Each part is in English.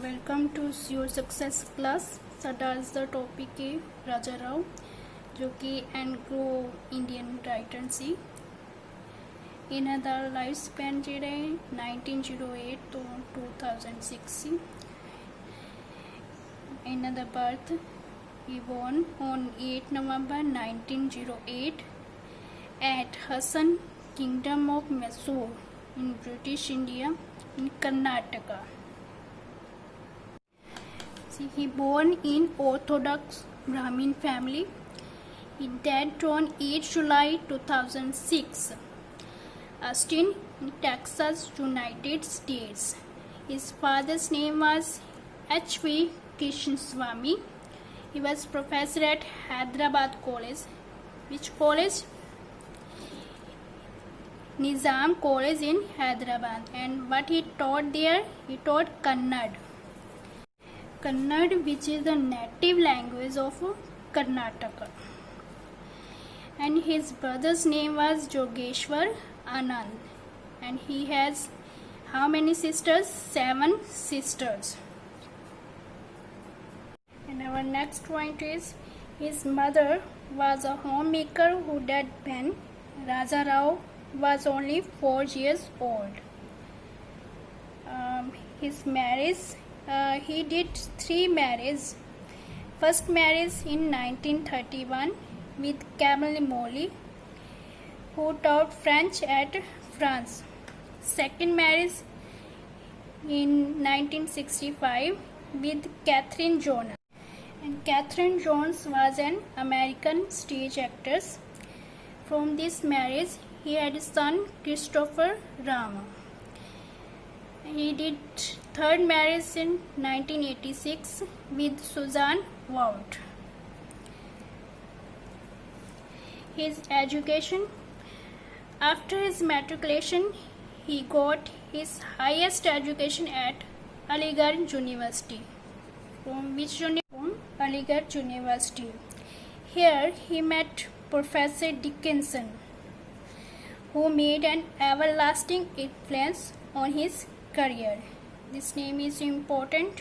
Welcome to your success class. साडा आज दा टॉपिक है राजा राव, जो कि एंग्लो इंडियन राइटर सी। इन्हां दा लाइफ स्पैन जिहड़ा है 1908 तो 2006 सी। इन्हां दा birth he born on 8 November 1908 at Hassan, Kingdom of Mysore in British India in Karnataka. He born in Orthodox Brahmin family. He died on 8 July 2006. Austin, Texas, United States. His father's name was H.V. Krishnaswamy. He was professor at Hyderabad College. Which college? Nizam College in Hyderabad. And what he taught there? He taught Kannada. Kannada, which is the native language of Karnataka. And his brother's name was Jogeshwar Anand. And he has how many sisters? 7 sisters. And our next point is, his mother was a homemaker who died when Raja Rao was only 4 years old. His marriage, he did 3 marriages. First marriage in 1931 with Camille Molly, who taught French at France. Second marriage in 1965 with Catherine Jones. And Catherine Jones was an American stage actress. From this marriage, he had a son, Christopher Rama. He did third marriage in 1986 with Suzanne Wout. His education: after his matriculation, he got his highest education at Aligarh University. From which university? From Aligarh University. Here he met Professor Dickinson, who made an everlasting influence on his career. This name is important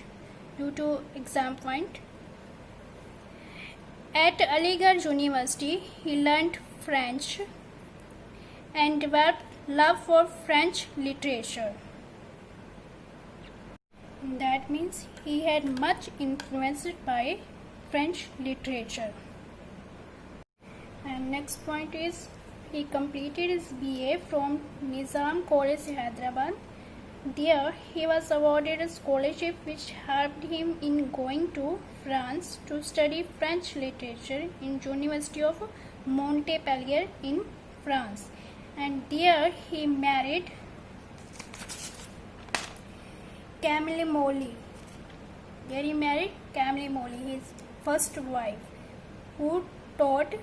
due to exam point. At Aligarh University, he learned French and developed love for French literature. That means he had much influenced by French literature. And next point is, he completed his BA from Nizam College, Hyderabad. There, he was awarded a scholarship which helped him in going to France to study French literature in University of Montpellier in France. And there, he married Camille Molly. There he married Camille Molly, his first wife, who taught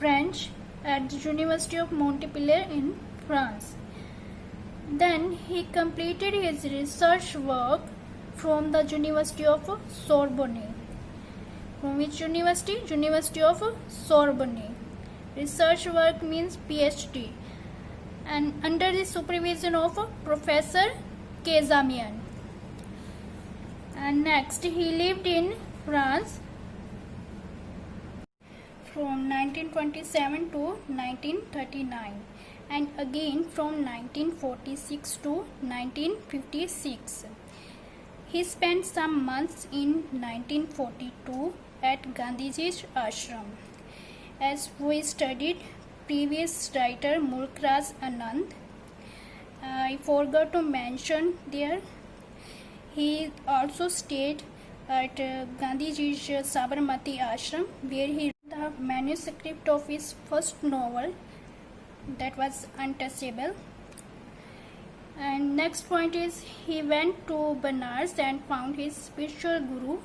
French at the University of Montpellier in France. Then he completed his research work from the University of Sorbonne. From which university? University of Sorbonne. Research work means PhD. And under the supervision of Professor Kezamian. And next, he lived in France from 1927 to 1939. And again from 1946 to 1956. He spent some months in 1942 at Gandhiji's ashram, as we studied previous writer Mulkraj Anand. I forgot to mention there, he also stayed at Gandhiji's Sabarmati ashram, where he wrote the manuscript of his first novel, that was Untouchable. And next point is, he went to Banaras and found his spiritual guru,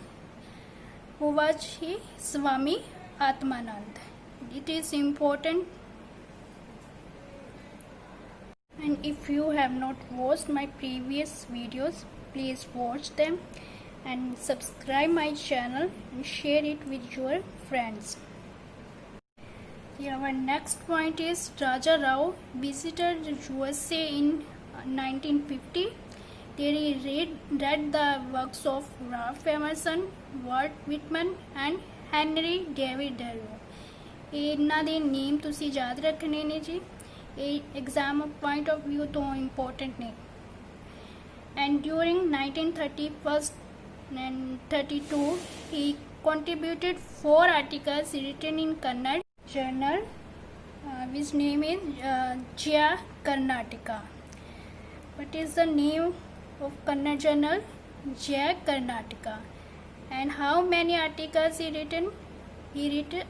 who was Swami Atmanand. It is important. And if you have not watched my previous videos, please watch them and subscribe my channel and share it with your friends. Our next point is, Raja Rao visited USA in 1950. There he read the works of Ralph Emerson, Walt Whitman and Henry David Thoreau. ਇਹਨਾਂ ਦੇ ਨੇਮ ਤੁਸੀਂ ਯਾਦ ਰੱਖਣੇ ਨੇ ਜੀ, ਇਹ exam point of view ਤੋਂ important ਨੇ. And during 1931 and 32 he contributed 4 articles written in Kannada journal which name is Jaya Karnataka. What is the name of Kannada journal? Jaya Karnataka. And how many articles he written? He written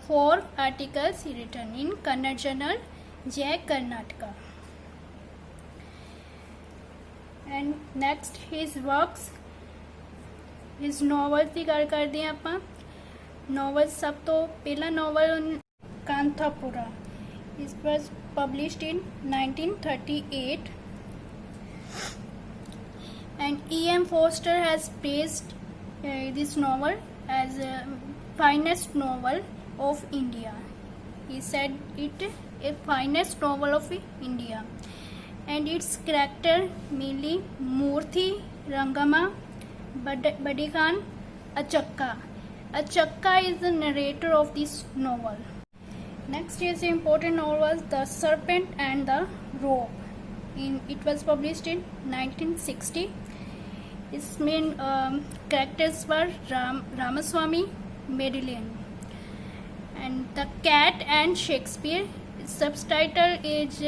4 articles he written in Kannada journal Jaya Karnataka. And next his works, his novels ਦੀ ਗੱਲ ਕਰਦੇ ਹਾਂ ਆਪਾਂ. novel ਸਭ ਤੋਂ ਪਹਿਲਾ novel ਕਾਂਥਾਪੁਰਾ. It was published in 1938 and E.M. Forster has praised this novel as finest novel of India. He said it a finest novel of India. And its character mainly Murthy, Rangama, Badi Khan, Achakka. Achakka is the narrator of this novel. Next is the important novel The Serpent and the Rope. It was published in 1960. Its main characters were Ramaswamy, Madeline, and The Cat and Shakespeare. Its subtitle is A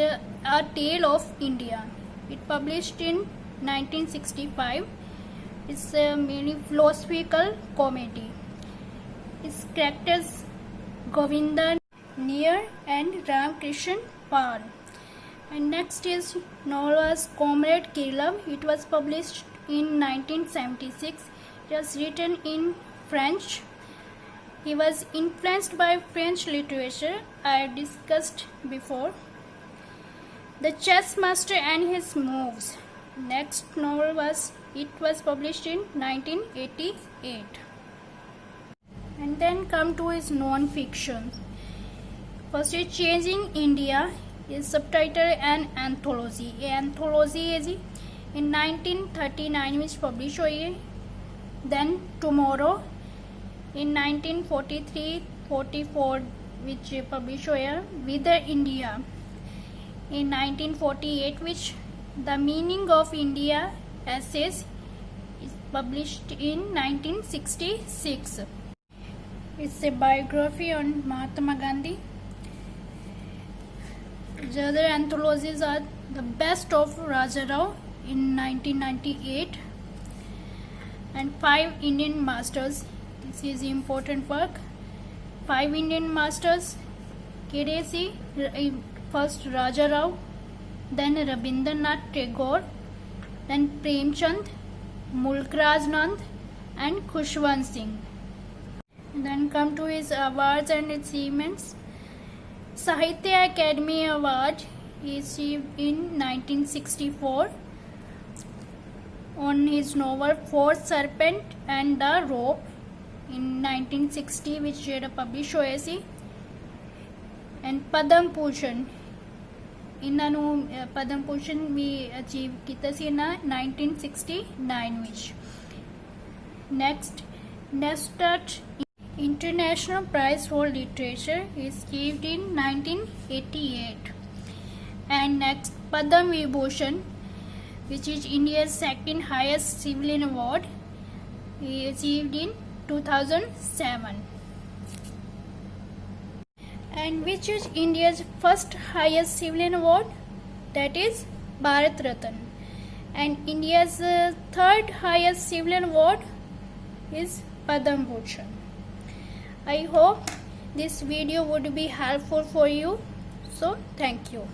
Tale of India. It published in 1965. It's a mainly philosophical comedy. Its characters Govinda Nair and Ramkrishnan Pal. And next is novel was Comrade Kirillov. It was published in 1976. It was written in French. He was influenced by French literature I discussed before. The Chess Master and His Moves. Next novel was published in 1988. And then come to his non-fiction. First is Changing India. His subtitle an anthology. A anthology है जी. In 1939 which published हुई है. Then Tomorrow. In 1943-44 which published हुआ Whither India. In 1948 which The Meaning of India Essays is published in 1966. It's a biography on Mahatma Gandhi. The other anthologies are The Best of Raja Rao in 1998 and 5 Indian Masters. This is the important work. 5 Indian Masters. Kedesi, first Raja Rao, then Rabindranath Tagore, then Premchand, Mulk Raj Nand and Khushwant Singh. And then come to his awards and achievements. Sahitya Academy Award he received in 1964 on his novel Fourth Serpent and the Rope in 1960 which published ਹੋਇਆ ਸੀ. And Padam Bhushan ਇਹਨਾਂ ਨੂੰ Padam Bhushan ਵੀ achieve ਕੀਤਾ ਸੀ ਨਾ 1969 ਵਿੱਚ. Next Neustadt International Prize for Literature is achieved in 1988. And next Padam Vibhushan which is India's second highest civilian award he achieved in 2007. And which is India's first highest civilian award? That is Bharat Ratna. And India's third highest civilian award is Padam Bhushan. I hope this video would be helpful for you. So thank you.